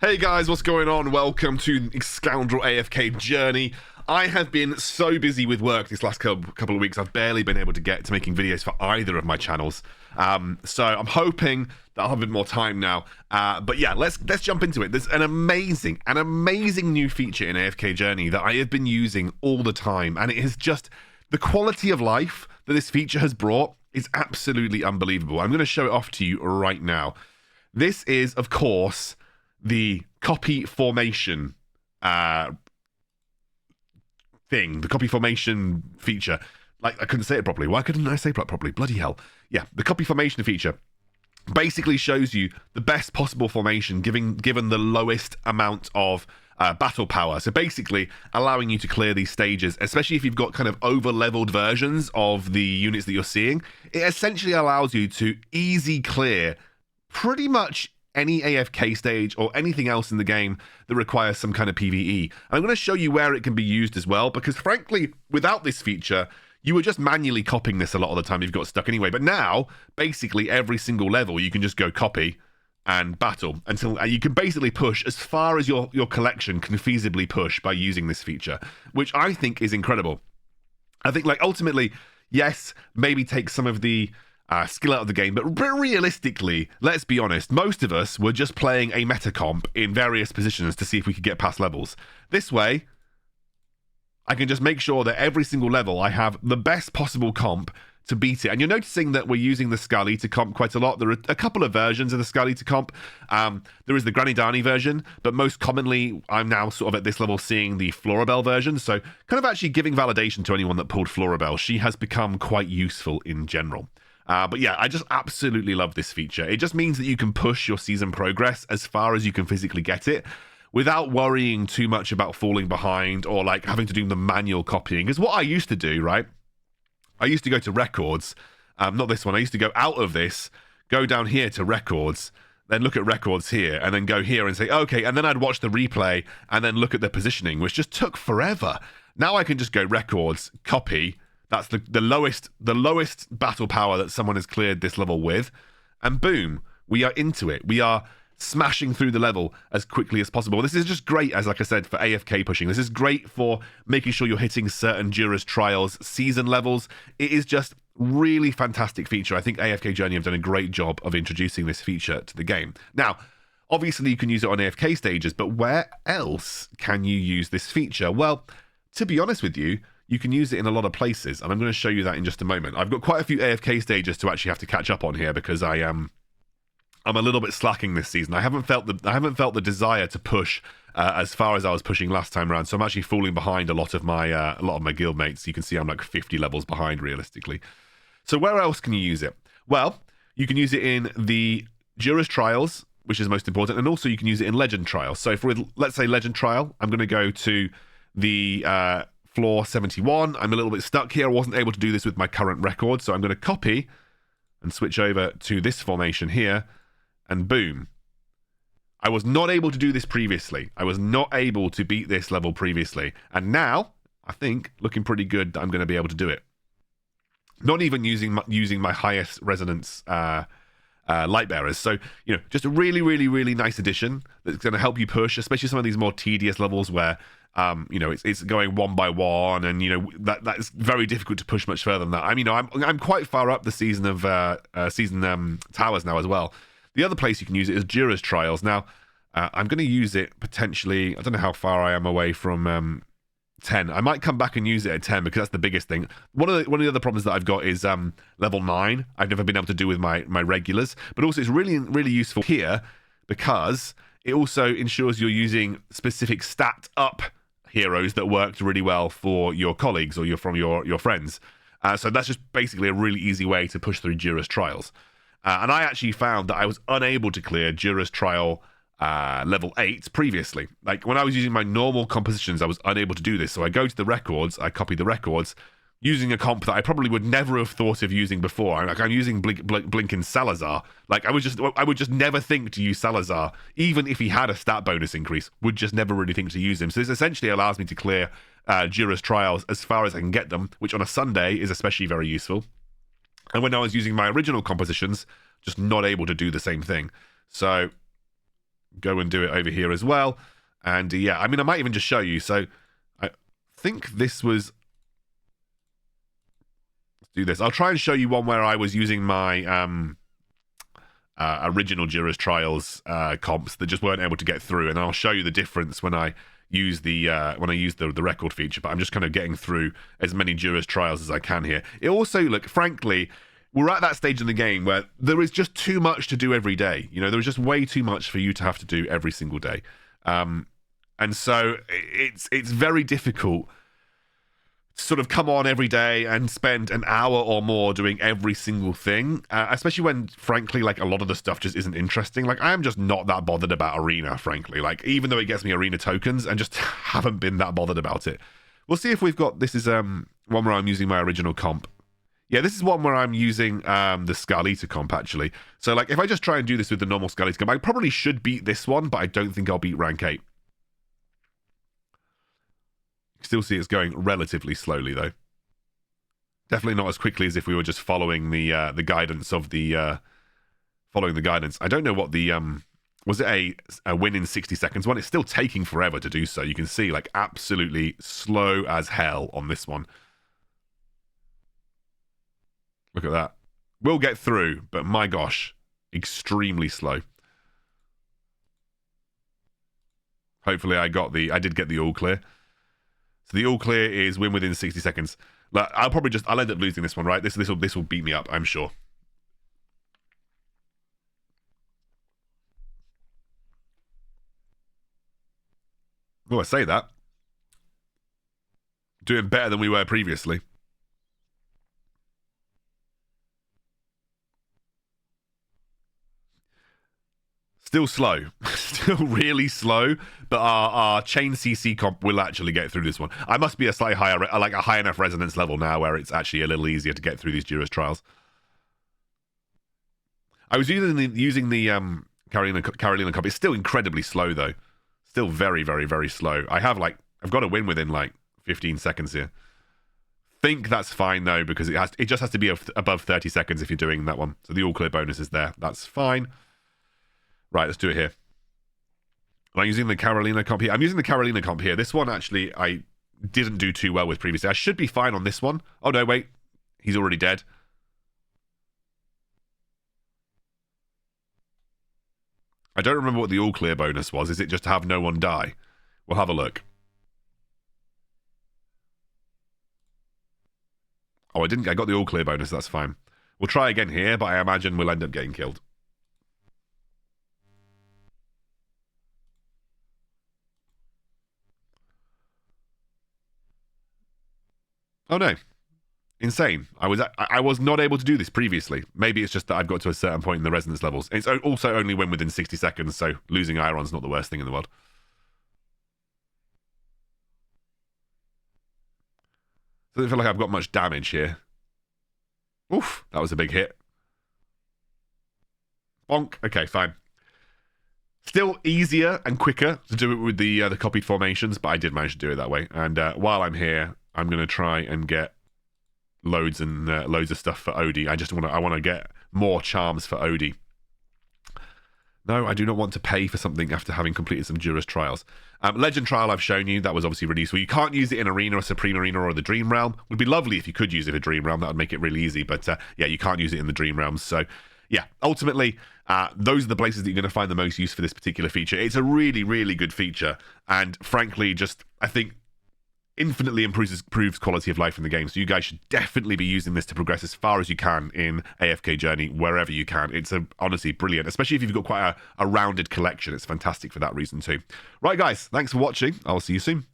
Hey guys, what's going on? Welcome to Excoundrel AFK Journey. I have been so busy with work this last couple of weeks, I've barely been able to get to making videos for either of my channels. So I'm hoping that I'll have a bit more time now. But yeah, let's jump into it. There's an amazing new feature in AFK Journey that I have been using all the time, and it is just the quality of life that this feature has brought is absolutely unbelievable. I'm going to show it off to you right now. This is, of course, the copy formation thing, the copy formation feature. Like, I couldn't say it properly. Why couldn't I say it properly? Bloody hell. Yeah, the copy formation feature basically shows you the best possible formation given the lowest amount of battle power. So basically allowing you to clear these stages, especially if you've got kind of over-leveled versions of the units that you're seeing. It essentially allows you to easy clear pretty much any AFK stage or anything else in the game that requires some kind of PvE. I'm going to show you where it can be used as well, because frankly, without this feature, you were just manually copying this a lot of the time if you got stuck anyway. But now, basically every single level, you can just go copy and battle until you can basically push as far as your collection can feasibly push by using this feature, which I think is incredible. I think, like, ultimately, yes, maybe take some of the skill out of the game, but realistically, let's be honest, most of us were just playing a meta comp in various positions to see if we could get past levels. This way, I can just make sure that every single level I have the best possible comp to beat it. And you're noticing that we're using the Scalita comp quite a lot. There are a couple of versions of the Scalita comp. There is the Granny Dani version, but most commonly, I'm now sort of at this level seeing the Florabelle version. So kind of actually giving validation to anyone that pulled Florabelle. She has become quite useful in general. But yeah, I just absolutely love this feature. It just means that you can push your season progress as far as you can physically get it without worrying too much about falling behind or like having to do the manual copying. Because what I used to do, right? I used to go to records, not this one. I used to go out of this, go down here to records, then look at records here, and then go here and say, okay, and then I'd watch the replay and then look at the positioning, which just took forever. Now I can just go records, copy. That's the lowest battle power that someone has cleared this level with. And boom, we are into it. We are smashing through the level as quickly as possible. This is just great, as like I said, for AFK pushing. This is great for making sure you're hitting certain Dura's Trials season levels. It is just really fantastic feature. I think AFK Journey have done a great job of introducing this feature to the game. Now, obviously you can use it on AFK stages, but where else can you use this feature? Well, to be honest with you, you can use it in a lot of places, and I'm going to show you that in just a moment. I've got quite a few AFK stages to actually have to catch up on here because I'm a little bit slacking this season. I haven't felt the desire to push as far as I was pushing last time around, so I'm actually falling behind a lot of my guild mates. You can see I'm like 50 levels behind realistically. So where else can you use it? Well, you can use it in the Dura's Trials, which is most important, and also you can use it in Legend Trials. So for, let's say, Legend Trial, I'm going to go to the floor 71. I'm a little bit stuck here. I wasn't able to do this with my current record, so I'm going to copy and switch over to this formation here, and boom. I was not able to do this previously. I was not able to beat this level previously, and now I think looking pretty good that I'm going to be able to do it. Not even using my highest resonance light bearers. So, you know, just a really nice addition that's going to help you push, especially some of these more tedious levels where you know, it's going one by one, and you know that's very difficult to push much further than that. I mean, I'm quite far up the season of towers now as well. The other place you can use it is Dura's Trials. Now, I'm going to use it potentially. I don't know how far I am away from 10. I might come back and use it at 10 because that's the biggest thing. One of the other problems that I've got is level 9. I've never been able to do with my regulars, but also it's really useful here because it also ensures you're using specific stat up heroes that worked really well for your colleagues or from your friends. So that's just basically a really easy way to push through Dura's Trials. And I actually found that I was unable to clear Dura's Trial level 8 previously. Like when I was using my normal compositions, I was unable to do this. So I go to the records, I copy the records, using a comp that I probably would never have thought of using before. I'm using Blinking Salazar. Like I would just never think to use Salazar, even if he had a stat bonus increase. Would just never really think to use him. So this essentially allows me to clear Dura's Trials as far as I can get them, which on a Sunday is especially very useful. And when I was using my original compositions, just not able to do the same thing. So go and do it over here as well. And yeah, I mean, I might even just show you. So I think this was... Let's do this. I'll try and show you one where I was using my original Dura's Trials comps that just weren't able to get through. And I'll show you the difference when I use the record feature. But I'm just kind of getting through as many Dura's Trials as I can here. It also, look, frankly... We're at that stage in the game where there is just too much to do every day. You know, there is just way too much for you to have to do every single day. And so it's very difficult to sort of come on every day and spend an hour or more doing every single thing, especially when, frankly, like a lot of the stuff just isn't interesting. Like, I'm just not that bothered about Arena, frankly. Like, even though it gets me Arena tokens, and just haven't been that bothered about it. We'll see if we've got... This is one where I'm using my original comp. Yeah, this is one where I'm using the Scarlita comp, actually. So, like, if I just try and do this with the normal Scarlita comp, I probably should beat this one, but I don't think I'll beat rank 8. Still see it's going relatively slowly, though. Definitely not as quickly as if we were just following the guidance of the... following the guidance. I don't know what the... was it a win in 60 seconds one? It's still taking forever to do so. You can see, like, absolutely slow as hell on this one. Look at that. We'll get through, but my gosh, extremely slow. Hopefully I did get the all clear. So the all clear is win within 60 seconds. Like, I'll end up losing this one, right? This will beat me up, I'm sure. Oh, I say that. Doing better than we were previously. Still slow. Still really slow, but our chain CC comp will actually get through this one. I must be a slightly higher, like a high enough resonance level now where it's actually a little easier to get through these Dura's Trials. I was using the Carolina comp. It's still incredibly slow, though. Still very, very, very slow. I've got a win within, like, 15 seconds here. Think that's fine, though, because it just has to be above 30 seconds if you're doing that one. So the all clear bonus is there. That's fine. Right, let's do it here. I'm using the Carolina comp here. I'm using the Carolina comp here. This one, actually, I didn't do too well with previously. I should be fine on this one. Oh, no, wait. He's already dead. I don't remember what the all-clear bonus was. Is it just to have no one die? We'll have a look. Oh, I didn't. I got the all-clear bonus. That's fine. We'll try again here, but I imagine we'll end up getting killed. Oh no. Insane. I was not able to do this previously. Maybe it's just that I've got to a certain point in the resonance levels. It's also only win within 60 seconds, so losing Iron's not the worst thing in the world. Doesn't feel like I've got much damage here. Oof, that was a big hit. Bonk. Okay, fine. Still easier and quicker to do it with the copied formations, but I did manage to do it that way. And while I'm here, I'm going to try and get loads of stuff for Odie. I want to get more charms for Odie. No, I do not want to pay for something after having completed some Dura's Trials. Legend Trial I've shown you. That was obviously really useful. You can't use it in Arena or Supreme Arena or the Dream Realm. It would be lovely if you could use it in Dream Realm. That would make it really easy. But yeah, you can't use it in the Dream Realms. So yeah, ultimately, those are the places that you're going to find the most use for this particular feature. It's a really, really good feature. And frankly, just, I think, infinitely improves quality of life in the game. So you guys should definitely be using this to progress as far as you can in AFK Journey, wherever you can. It's honestly brilliant, especially if you've got quite a rounded collection. It's fantastic for that reason too. Right, guys, thanks for watching. I'll see you soon.